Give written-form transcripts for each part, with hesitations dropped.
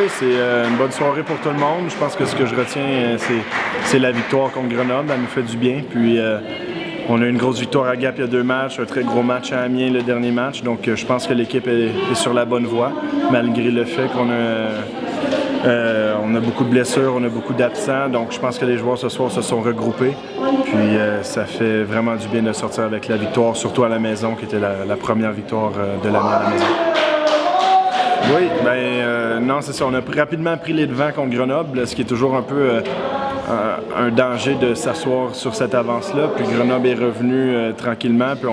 Oui, c'est une bonne soirée pour tout le monde. Je pense que ce que je retiens, c'est la victoire contre Grenoble. Elle nous fait du bien. Puis on a eu une grosse victoire à Gap il y a 2 matchs, un très gros match à Amiens le dernier match. Donc je pense que l'équipe est sur la bonne voie, malgré le fait qu'on a beaucoup de blessures, on a beaucoup d'absents. Donc je pense que les joueurs ce soir se sont regroupés. Puis ça fait vraiment du bien de sortir avec la victoire, surtout à la maison, qui était la première victoire de l'année à la maison. Oui, non, c'est ça. On a rapidement pris les devants contre Grenoble, ce qui est toujours un peu un danger de s'asseoir sur cette avance-là. Puis Grenoble est revenu tranquillement. Puis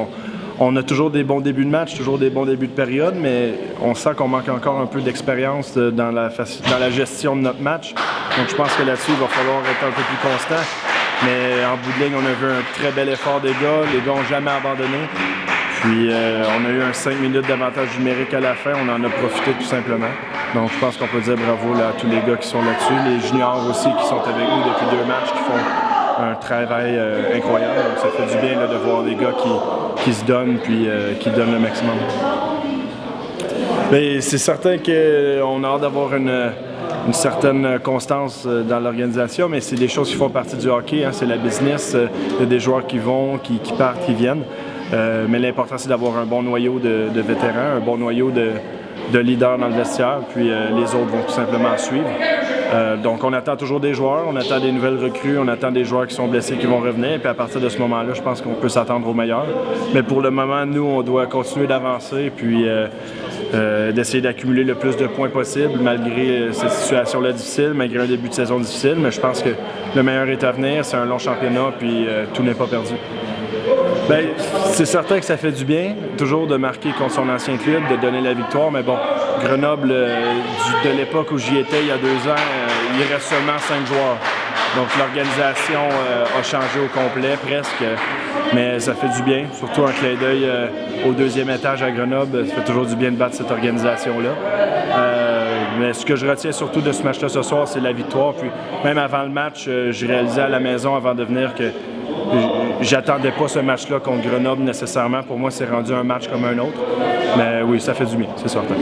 on a toujours des bons débuts de match, toujours des bons débuts de période, mais on sent qu'on manque encore un peu d'expérience dans la gestion de notre match. Donc je pense que là-dessus, il va falloir être un peu plus constant. Mais en bout de ligne, on a vu un très bel effort des gars. Les gars n'ont jamais abandonné. Puis on a eu un 5 minutes d'avantage numérique à la fin, on en a profité tout simplement. Donc je pense qu'on peut dire bravo là, à tous les gars qui sont là-dessus, les juniors aussi qui sont avec nous depuis 2 matchs, qui font un travail incroyable. Donc ça fait du bien là, de voir des gars qui se donnent puis qui donnent le maximum. Mais c'est certain qu'on a hâte d'avoir une certaine constance dans l'organisation, mais c'est des choses qui font partie du hockey, hein. C'est la business, il y a des joueurs qui vont, qui partent, qui viennent. Mais l'important, c'est d'avoir un bon noyau de vétérans, un bon noyau de leaders dans le vestiaire, puis les autres vont tout simplement suivre. Donc on attend toujours des joueurs, on attend des nouvelles recrues, on attend des joueurs qui sont blessés qui vont revenir, puis à partir de ce moment-là, je pense qu'on peut s'attendre au meilleur. Mais pour le moment, nous, on doit continuer d'avancer, puis d'essayer d'accumuler le plus de points possible, malgré cette situation-là difficile, malgré un début de saison difficile. Mais je pense que le meilleur est à venir, c'est un long championnat, puis tout n'est pas perdu. Bien, c'est certain que ça fait du bien, toujours de marquer contre son ancien club, de donner la victoire, mais bon, Grenoble, de l'époque où j'y étais il y a 2 ans, il reste seulement 5 joueurs. Donc l'organisation a changé au complet, presque, mais ça fait du bien, surtout un clin d'œil au 2e étage à Grenoble, ça fait toujours du bien de battre cette organisation-là. Mais ce que je retiens surtout de ce match-là ce soir, c'est la victoire. Puis même avant le match, je réalisais à la maison avant de venir que j'attendais pas ce match-là contre Grenoble nécessairement. Pour moi, c'est rendu un match comme un autre. Mais oui, ça fait du bien, c'est certain.